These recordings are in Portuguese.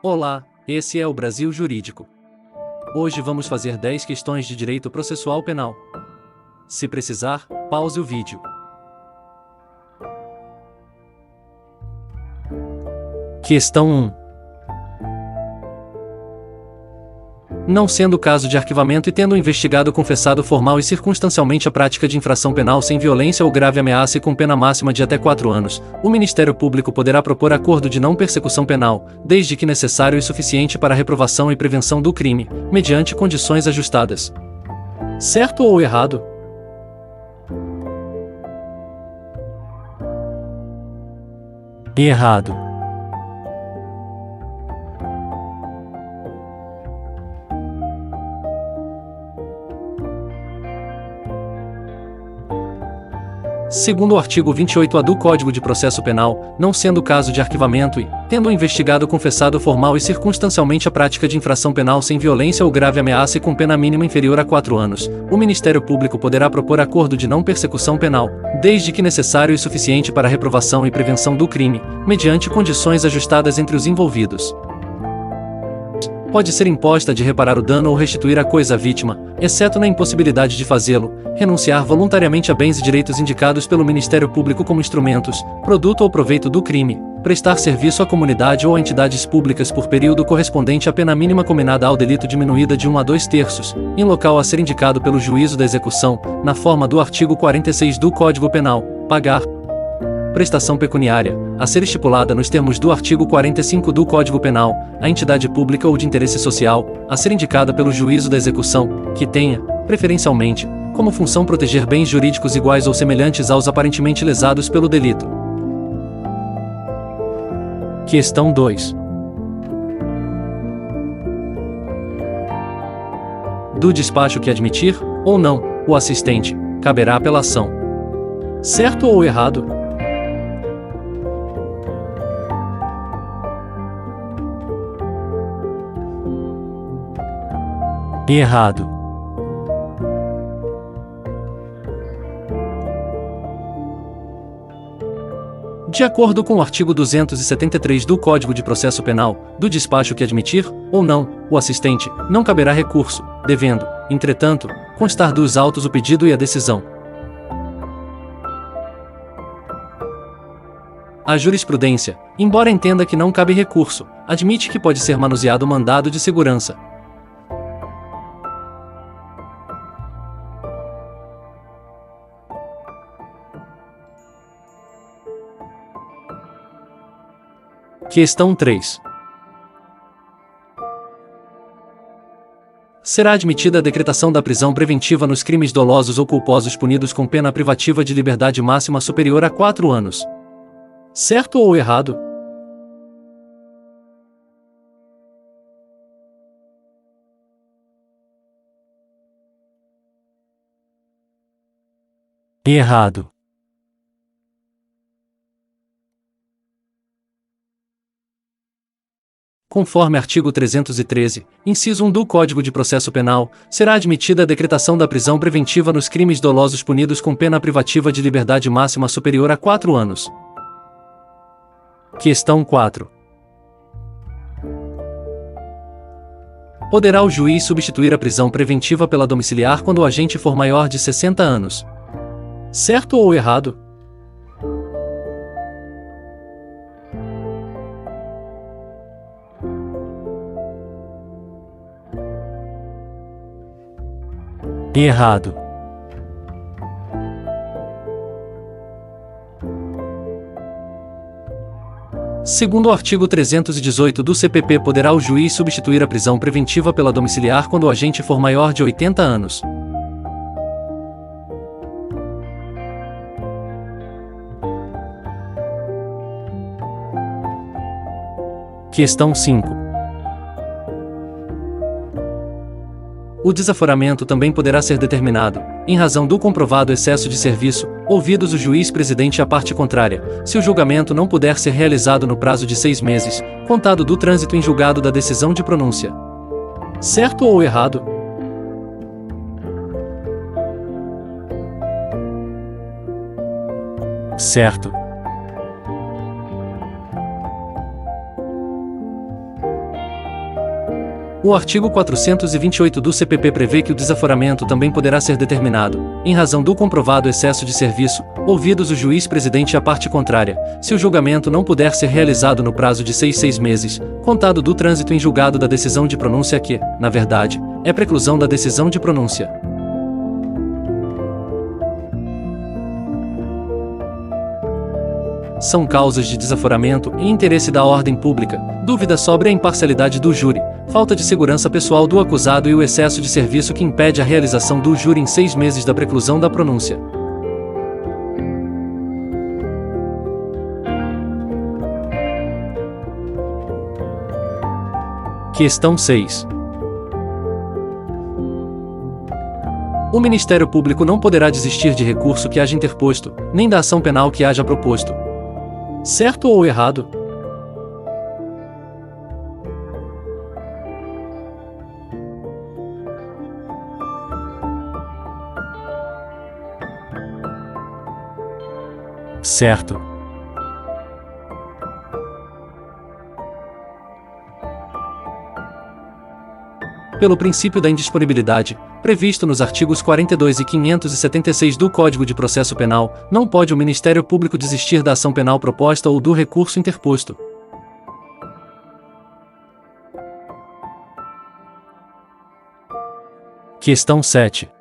Olá, esse é o Brasil Jurídico. Hoje vamos fazer 10 questões de direito processual penal. Se precisar, pause o vídeo. Questão 1. Não sendo caso de arquivamento e tendo o investigado confessado formal e circunstancialmente a prática de infração penal sem violência ou grave ameaça e com pena máxima de até 4 anos, o Ministério Público poderá propor acordo de não persecução penal, desde que necessário e suficiente para a reprovação e prevenção do crime, mediante condições ajustadas. Certo ou errado? Errado. Segundo o artigo 28-A do Código de Processo Penal, não sendo caso de arquivamento e, tendo o investigado confessado formal e circunstancialmente a prática de infração penal sem violência ou grave ameaça e com pena mínima inferior a 4 anos, o Ministério Público poderá propor acordo de não persecução penal, desde que necessário e suficiente para a reprovação e prevenção do crime, mediante condições ajustadas entre os envolvidos. Pode ser imposta de reparar o dano ou restituir a coisa à vítima, exceto na impossibilidade de fazê-lo, renunciar voluntariamente a bens e direitos indicados pelo Ministério Público como instrumentos, produto ou proveito do crime, prestar serviço à comunidade ou a entidades públicas por período correspondente à pena mínima combinada ao delito diminuída de 1 a 2/3, em local a ser indicado pelo juízo da execução, na forma do artigo 46 do Código Penal, pagar prestação pecuniária, a ser estipulada nos termos do artigo 45 do Código Penal, a entidade pública ou de interesse social, a ser indicada pelo juízo da execução, que tenha, preferencialmente, como função proteger bens jurídicos iguais ou semelhantes aos aparentemente lesados pelo delito. Questão 2. Do despacho que admitir, ou não, o assistente, caberá apelação. Certo ou errado? Errado. De acordo com o artigo 273 do Código de Processo Penal, do despacho que admitir, ou não, o assistente, não caberá recurso, devendo, entretanto, constar dos autos o pedido e a decisão. A jurisprudência, embora entenda que não cabe recurso, admite que pode ser manuseado o mandado de segurança. Questão 3. Será admitida a decretação da prisão preventiva nos crimes dolosos ou culposos punidos com pena privativa de liberdade máxima superior a 4 anos. Certo ou errado? Errado. Conforme artigo 313, inciso 1 do Código de Processo Penal, será admitida a decretação da prisão preventiva nos crimes dolosos punidos com pena privativa de liberdade máxima superior a 4 anos. Questão 4. Poderá o juiz substituir a prisão preventiva pela domiciliar quando o agente for maior de 60 anos. Certo ou errado? Errado. Segundo o artigo 318 do CPP, poderá o juiz substituir a prisão preventiva pela domiciliar quando o agente for maior de 80 anos. Questão 5. O desaforamento também poderá ser determinado, em razão do comprovado excesso de serviço, ouvidos o juiz-presidente e a parte contrária, se o julgamento não puder ser realizado no prazo de 6 meses, contado do trânsito em julgado da decisão de pronúncia. Certo ou errado? Certo. O artigo 428 do CPP prevê que o desaforamento também poderá ser determinado, em razão do comprovado excesso de serviço, ouvidos o juiz presidente e a parte contrária, se o julgamento não puder ser realizado no prazo de 6 meses, contado do trânsito em julgado da decisão de pronúncia que, na verdade, é preclusão da decisão de pronúncia. São causas de desaforamento e interesse da ordem pública, dúvida sobre a imparcialidade do júri, falta de segurança pessoal do acusado e o excesso de serviço que impede a realização do júri em 6 meses da preclusão da pronúncia. Questão 6. O Ministério Público não poderá desistir de recurso que haja interposto, nem da ação penal que haja proposto. Certo ou errado? Certo. Pelo princípio da indisponibilidade, previsto nos artigos 42 e 576 do Código de Processo Penal, não pode o Ministério Público desistir da ação penal proposta ou do recurso interposto. Questão 7.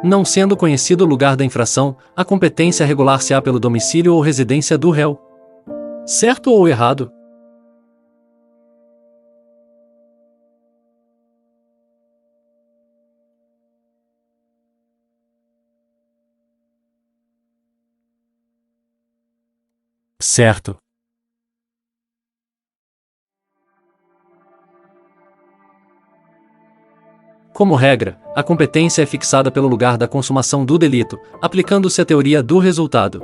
Não sendo conhecido o lugar da infração, a competência regular-se-á pelo domicílio ou residência do réu. Certo ou errado? Certo. Como regra, a competência é fixada pelo lugar da consumação do delito, aplicando-se a teoria do resultado.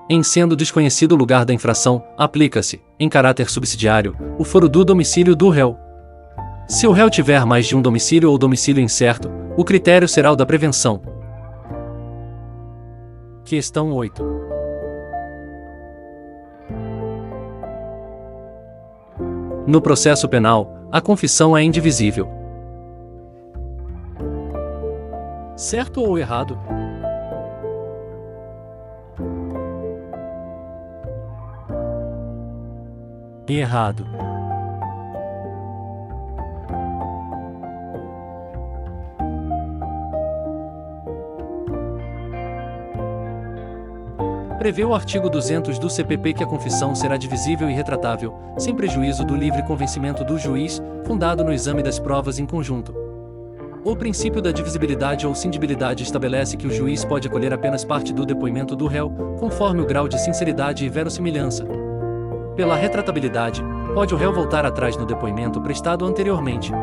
Em sendo desconhecido o lugar da infração, aplica-se, em caráter subsidiário, o foro do domicílio do réu. Se o réu tiver mais de um domicílio ou domicílio incerto, o critério será o da prevenção. Questão 8. No processo penal, a confissão é indivisível. Certo ou errado? Errado. Prevê o artigo 200 do CPP que a confissão será divisível e retratável, sem prejuízo do livre convencimento do juiz, fundado no exame das provas em conjunto. O princípio da divisibilidade ou cindibilidade estabelece que o juiz pode acolher apenas parte do depoimento do réu, conforme o grau de sinceridade e verossimilhança. Pela retratabilidade, pode o réu voltar atrás no depoimento prestado anteriormente.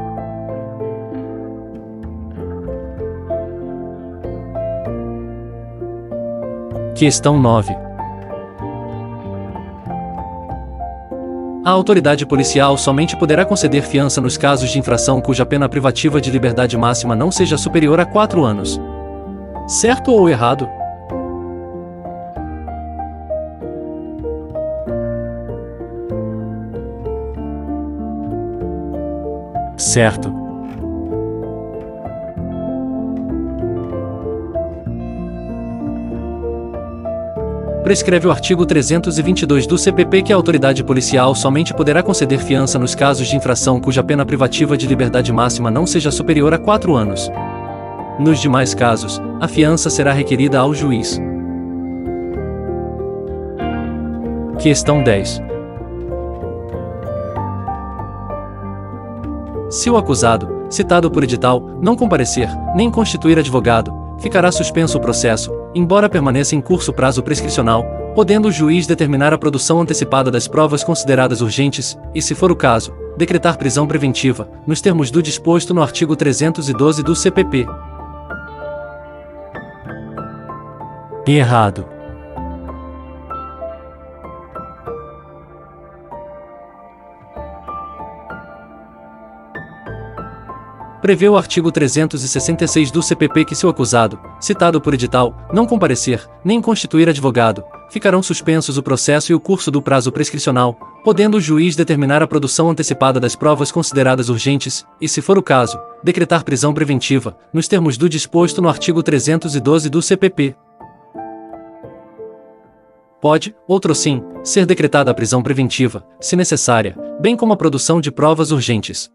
Questão 9. A autoridade policial somente poderá conceder fiança nos casos de infração cuja pena privativa de liberdade máxima não seja superior a 4 anos. Certo ou errado? Certo. Prescreve o artigo 322 do CPP que a autoridade policial somente poderá conceder fiança nos casos de infração cuja pena privativa de liberdade máxima não seja superior a 4 anos. Nos demais casos, a fiança será requerida ao juiz. Questão 10. Se o acusado, citado por edital, não comparecer, nem constituir advogado, ficará suspenso o processo, embora permaneça em curso o prazo prescricional, podendo o juiz determinar a produção antecipada das provas consideradas urgentes, e, se for o caso, decretar prisão preventiva, nos termos do disposto no artigo 312 do CPP. Errado. Prevê o artigo 366 do CPP que se o acusado, citado por edital, não comparecer, nem constituir advogado, ficarão suspensos o processo e o curso do prazo prescricional, podendo o juiz determinar a produção antecipada das provas consideradas urgentes, e, se for o caso, decretar prisão preventiva, nos termos do disposto no artigo 312 do CPP. Pode, outrossim, ser decretada a prisão preventiva, se necessária, bem como a produção de provas urgentes.